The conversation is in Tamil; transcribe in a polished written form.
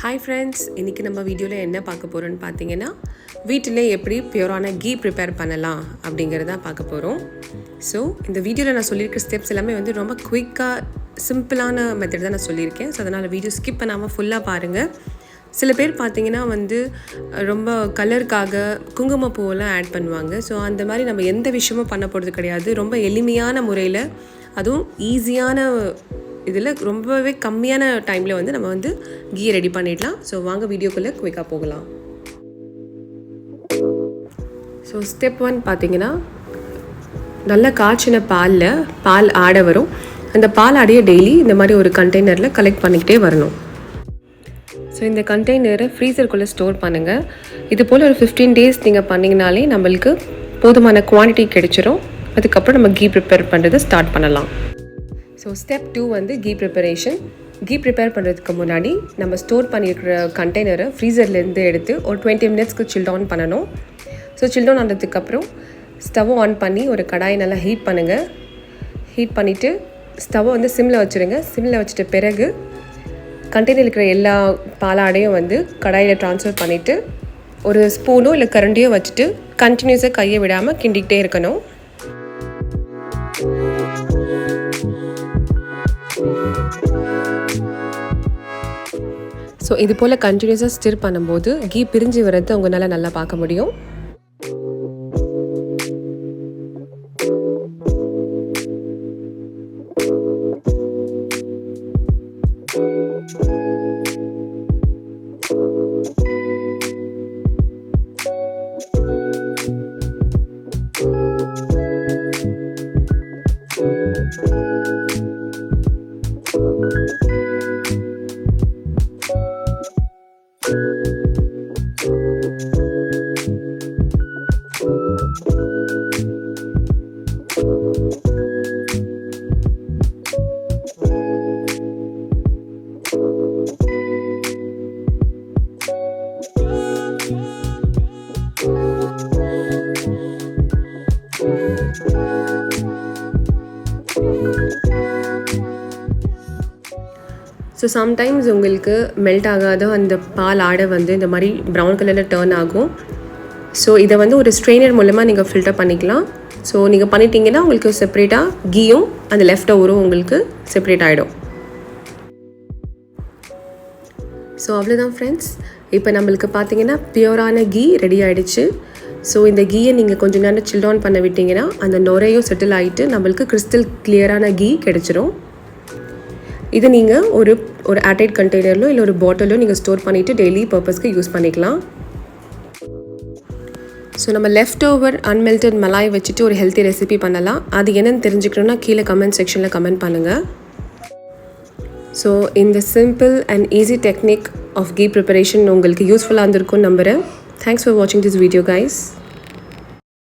Hi friends, இன்னைக்கு நம்ம வீடியோல என்ன பார்க்க போறோம்னு பாத்தீங்கன்னா வீட்டிலே எப்படி பியூரான கீ ப்ரிப்பேர் பண்ணலாம் அப்படிங்கறத பார்க்க போறோம். சோ இந்த வீடியோல நான் சொல்லிருக்க ஸ்டெப்ஸ் எல்லாமே வந்து ரொம்ப குயிக்கா சிம்பிளான மெத்தட் தான் நான் சொல்லியிருக்கேன். சோ அதனால வீடியோ ஸ்கிப் பண்ணாம ஃபுல்லா பாருங்க. சில பேர் பார்த்தீங்கன்னா வந்து ரொம்ப கலருக்காக குங்குமப்பூவெல்லாம் ஆட் பண்ணுவாங்க. ஸோ அந்த மாதிரி நம்ம எந்த விஷயமும் பண்ண போகிறது கிடையாது. ரொம்ப எளிமையான முறையில் அதுவும் ஈஸியான இதில் ரொம்பவே கம்மியான டைமில் வந்து நம்ம வந்து கீ ரெடி பண்ணிடலாம். ஸோ வாங்க வீடியோக்குள்ளே குயிக்காக போகலாம். ஸோ ஸ்டெப் 1 பார்த்தீங்கன்னா நல்லா காய்ச்சின பால் ஆடை வரும். அந்த பால் ஆடையை டெய்லி இந்த மாதிரி ஒரு கண்டெய்னரில் கலெக்ட் பண்ணிக்கிட்டே வரணும். ஸோ இந்த கண்டெய்னரை ஃப்ரீசருக்குள்ளே ஸ்டோர் பண்ணுங்கள். இது போல் ஒரு 15 days நீங்கள் பண்ணிங்கனாலே நம்மளுக்கு போதுமான குவான்டிட்டி கிடைச்சிரும். அதுக்கப்புறம் நம்ம கீ ப்ரிப்பேர் பண்ணுறதை ஸ்டார்ட் பண்ணலாம். ஸோ ஸ்டெப் 2 வந்து கீ ப்ரிப்பரேஷன். கீ ப்ரிப்பேர் பண்ணுறதுக்கு முன்னாடி நம்ம ஸ்டோர் பண்ணியிருக்கிற கண்டெய்னரை ஃப்ரீசர்லேருந்து எடுத்து ஒரு 20 minutesக்கு சில் டவுன் பண்ணணும். ஸோ சில் டவுன் ஆனதுக்கப்புறம் ஸ்டவ்வை ஆன் பண்ணி ஒரு கடாயை நல்லா ஹீட் பண்ணுங்கள். ஹீட் பண்ணிவிட்டு ஸ்டவ்வை வந்து சிம்மில் வச்சுருங்க. சிம்மில் வச்சுட்ட பிறகு கண்டெய்னர் இருக்கிற எல்லா பாலாடையும் வந்து கடாயில் ட்ரான்ஸ்ஃபர் பண்ணிவிட்டு ஒரு ஸ்பூனோ இல்லை கரண்டியோ வச்சுட்டு கண்டினியூஸாக கையை விடாமல் கிண்டிக்கிட்டே இருக்கணும். ஸோ இது போல் கண்டினியூஸாக ஸ்டிர் பண்ணும்போது கீ பிரிஞ்சு வர்றது உங்களால் நல்லா பார்க்க முடியும். ஸோ சம்டைம்ஸ் உங்களுக்கு மெல்ட் ஆகாத அந்த பால் ஆடை வந்து இந்த மாதிரி ப்ரௌன் கலரில் டர்ன் ஆகும். ஸோ இதை வந்து ஒரு ஸ்ட்ரெயினர் மூலமாக நீங்கள் ஃபில்டர் பண்ணிக்கலாம். ஸோ நீங்கள் பண்ணிட்டீங்கன்னா உங்களுக்கு செப்பரேட்டாக கீயும் அந்த லெஃப்ட் ஓவரும் உங்களுக்கு செப்பரேட் ஆகிடும். ஸோ அவ்வளோதான் ஃப்ரெண்ட்ஸ். இப்போ நம்மளுக்கு பார்த்தீங்கன்னா பியூரான கீ ரெடி ஆகிடுச்சு. ஸோ இந்த கீயை நீங்கள் கொஞ்சம் நேரம் சில் டவுன் பண்ண விட்டிங்கன்னா அந்த நுரையும் செட்டில் ஆகிட்டு நம்மளுக்கு கிறிஸ்டல் கிளியரான கீ கிடச்சிரும். இது நீங்கள் ஒரு ஏர்டைட் கண்டெய்னரிலோ இல்லை ஒரு பாட்டிலோ நீங்கள் ஸ்டோர் பண்ணிவிட்டு டெய்லி பர்பஸ்க்கு யூஸ் பண்ணிக்கலாம். ஸோ நம்ம லெஃப்ட் ஓவர் அன்மெல்டட் மலாய் வச்சுட்டு ஒரு ஹெல்த்தி ரெசிபி பண்ணலாம். அது என்னென்னு தெரிஞ்சுக்கணுன்னா கீழே கமெண்ட் செக்ஷனில் கமெண்ட் பண்ணுங்கள். ஸோ இந்த simple and easy technique of key preparation உங்களுக்கு யூஸ்ஃபுல்லாக இருந்திருக்கும்னு நம்புகிறேன். தேங்க்ஸ் ஃபார் வாட்சிங் திஸ் வீடியோ கைஸ்.